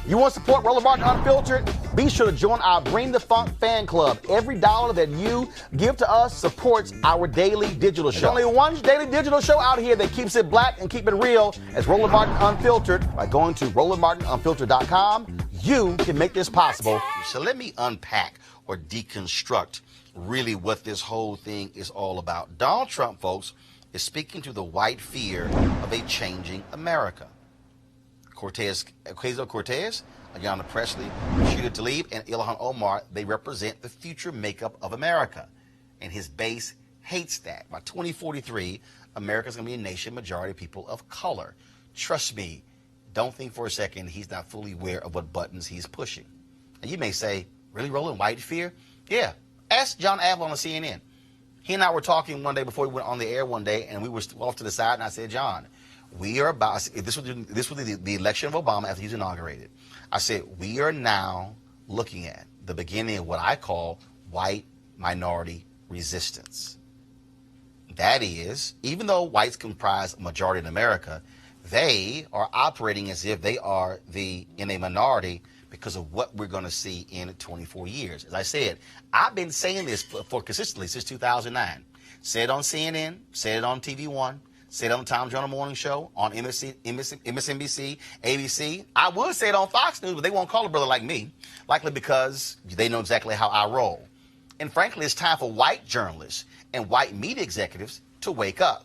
You want to support Roland Martin Unfiltered? Be sure to join our Bring the Funk fan club. Every dollar that you give to us supports our daily digital show. There's only one daily digital show out here that keeps it black and keep it real. It's Roland Martin Unfiltered. By going to RolandMartinUnfiltered.com, you can make this possible. So let me unpack or deconstruct really what this whole thing is all about. Donald Trump, folks, is speaking to the white fear of a changing America. Ocasio-Cortez, Ayanna Pressley, Rashida Tlaib, and Ilhan Omar, they represent the future makeup of America. And his base hates that. By 2043, America's going to be a nation majority of people of color. Trust me, don't think for a second he's not fully aware of what buttons he's pushing. And you may say, really, Roland, white fear? Yeah. Ask John Avlon on CNN. He and I were talking one day before we went on the air one day, and we were off to the side, and I said, John, we are about, this was the election of Obama after he was inaugurated. I said, we are now looking at the beginning of what I call white minority resistance. That is, even though whites comprise a majority in America, they are operating as if they are in a minority because of what we're going to see in 24 years. As I said, I've been saying this for consistently since 2009. Said it on CNN, said it on TV One, said it on the Tom Joyner Morning Show, on MSNBC, ABC. I would say it on Fox News, but they won't call a brother like me, likely because they know exactly how I roll. And frankly, it's time for white journalists and white media executives to wake up.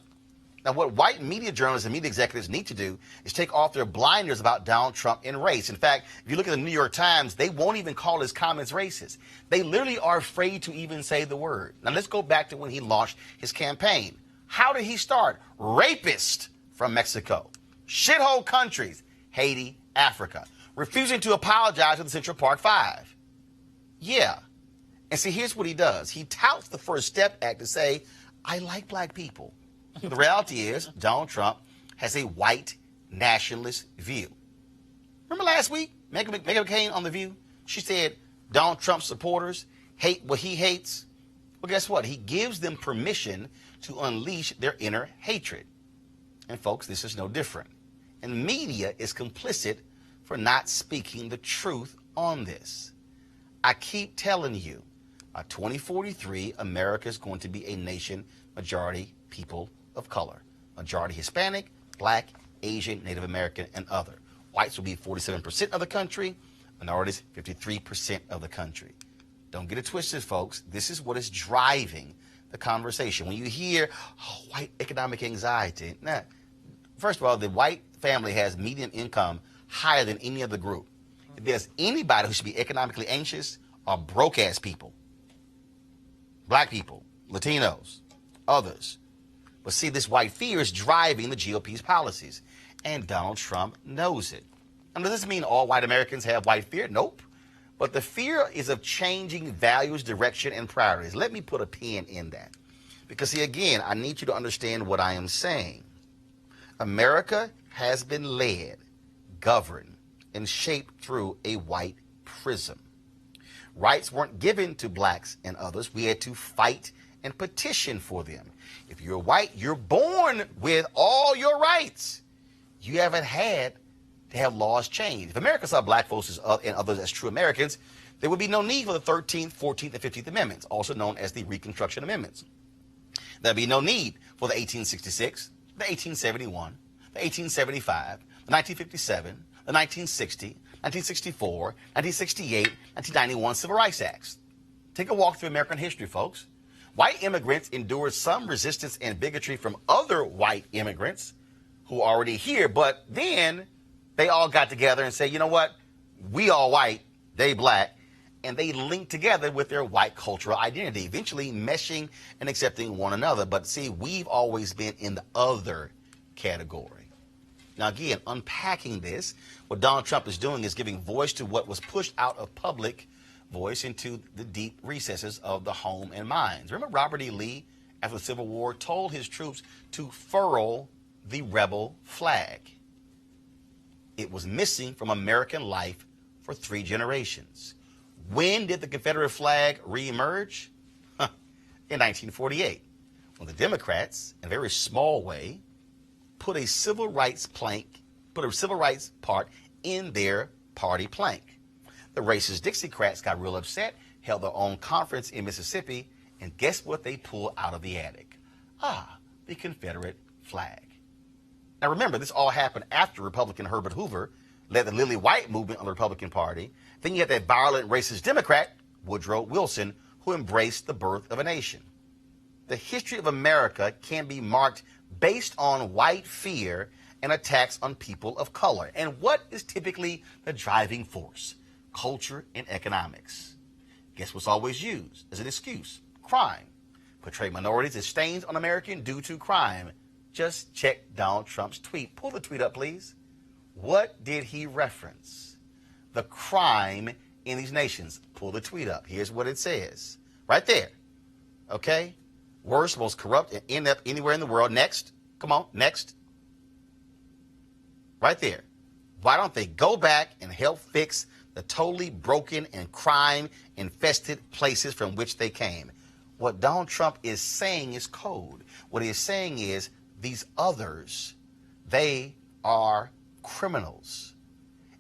Now, what white media journalists and media executives need to do is take off their blinders about Donald Trump and race. In fact, if you look at the New York Times, they won't even call his comments racist. They literally are afraid to even say the word. Now, let's go back to when he launched his campaign. How did he start? Rapist from Mexico. Shithole countries, Haiti, Africa. Refusing to apologize to the Central Park Five. Yeah. And see, here's what he does. He touts the First Step Act to say, I like black people. The reality is, Donald Trump has a white nationalist view. Remember last week, Meghan McCain on The View? She said Donald Trump supporters hate what he hates. Well, guess what? He gives them permission to unleash their inner hatred. And folks, this is no different. And media is complicit for not speaking the truth on this. I keep telling you, by 2043, America is going to be a nation majority people of color. Majority Hispanic, Black, Asian, Native American, and other. Whites will be 47% of the country. Minorities, 53% of the country. Don't get it twisted, folks. This is what is driving the conversation. When you hear white economic anxiety, now, first of all, the white family has median income higher than any other group. If there's anybody who should be economically anxious, are broke-ass people. Black people, Latinos, others. But see, this white fear is driving the GOP's policies, and Donald Trump knows it. And does this mean all white Americans have white fear? Nope. But the fear is of changing values, direction, and priorities. Let me put a pin in that. Because, see, again, I need you to understand what I am saying. America has been led, governed, and shaped through a white prism. Rights weren't given to blacks and others. We had to fight and petition for them. If you're white, you're born with all your rights. You haven't had to have laws changed. If America saw black folks and others as true Americans, there would be no need for the 13th, 14th, and 15th Amendments, also known as the Reconstruction Amendments. There'd be no need for the 1866, the 1871, the 1875, the 1957, the 1960, 1964, 1968, 1991 Civil Rights Acts. Take a walk through American history, folks. White immigrants endured some resistance and bigotry from other white immigrants who are already here, but then they all got together and said, you know what, we all white, they black, and they linked together with their white cultural identity, eventually meshing and accepting one another. But see, we've always been in the other category. Now, again, unpacking this, what Donald Trump is doing is giving voice to what was pushed out of public voice into the deep recesses of the home and minds. Remember Robert E. Lee, after the Civil War, told his troops to furl the rebel flag. It was missing from American life for 3 generations. When did the Confederate flag reemerge? In 1948, when the Democrats, in a very small way, put a civil rights part in their Party plank. The racist Dixiecrats got real upset, held their own conference in Mississippi, and guess what they pulled out of the attic? The Confederate flag. Now remember, this all happened after Republican Herbert Hoover led the Lily White movement of the Republican Party. Then you had that violent racist Democrat, Woodrow Wilson, who embraced the birth of a nation. The history of America can be marked based on white fear and attacks on people of color. And what is typically the driving force? Culture and economics. Guess what's always used as an excuse? Crime. Portray minorities as stains on American due to crime. Just check Donald Trump's tweet. Pull the tweet up, please. What did he reference? The crime in these nations. Pull the tweet up. Here's what it says. Right there. Okay? Worst, most corrupt, and end up anywhere in the world. Next. Come on, next. Right there. Why don't they go back and help fix the totally broken and crime-infested places from which they came? What Donald Trump is saying is code. What he is saying is these others, they are criminals.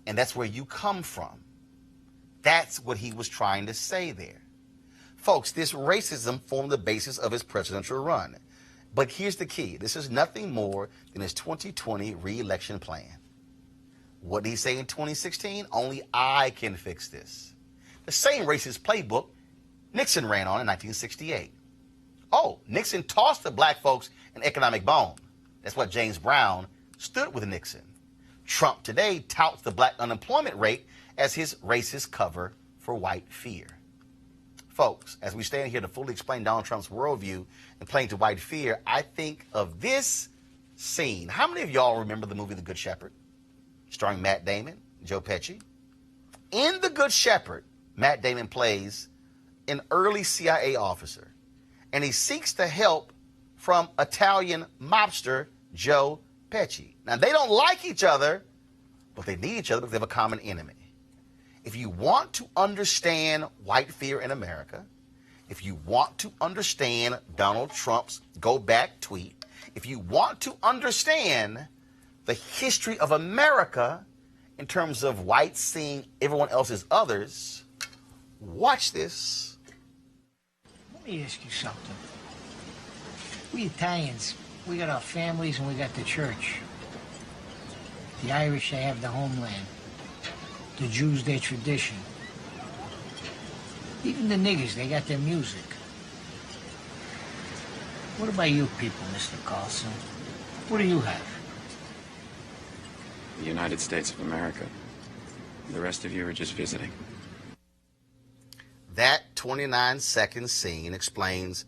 And that's where you come from. That's what he was trying to say there. Folks, this racism formed the basis of his presidential run. But here's the key. This is nothing more than his 2020 re-election plan. What did he say in 2016? Only I can fix this. The same racist playbook Nixon ran on in 1968. Oh, Nixon tossed the black folks an economic bone. That's what James Brown stood with Nixon. Trump today touts the black unemployment rate as his racist cover for white fear. Folks, as we stand here to fully explain Donald Trump's worldview and playing to white fear, I think of this scene. How many of y'all remember the movie The Good Shepherd, starring Matt Damon, Joe Pesci? In The Good Shepherd, Matt Damon plays an early CIA officer, and he seeks the help from Italian mobster Joe Pesci. Now, they don't like each other, but they need each other because they have a common enemy. If you want to understand white fear in America, if you want to understand Donald Trump's go back tweet, if you want to understand the history of America in terms of whites seeing everyone else as others, watch this. Let me ask you something. We Italians, we got our families and we got the church. The Irish, they have the homeland. The Jews, their tradition. Even the niggers, they got their music. What about you people, Mr. Carlson? What do you have? The United States of America. The rest of you are just visiting. That 29-second scene explains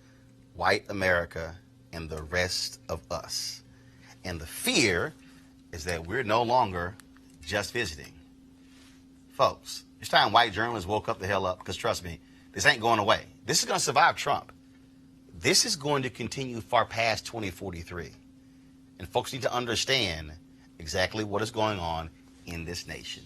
white America and the rest of us. And the fear is that we're no longer just visiting. Folks, it's time white journalists woke up the hell up, because trust me, this ain't going away. This is going to survive Trump. This is going to continue far past 2043. And folks need to understand exactly what is going on in this nation.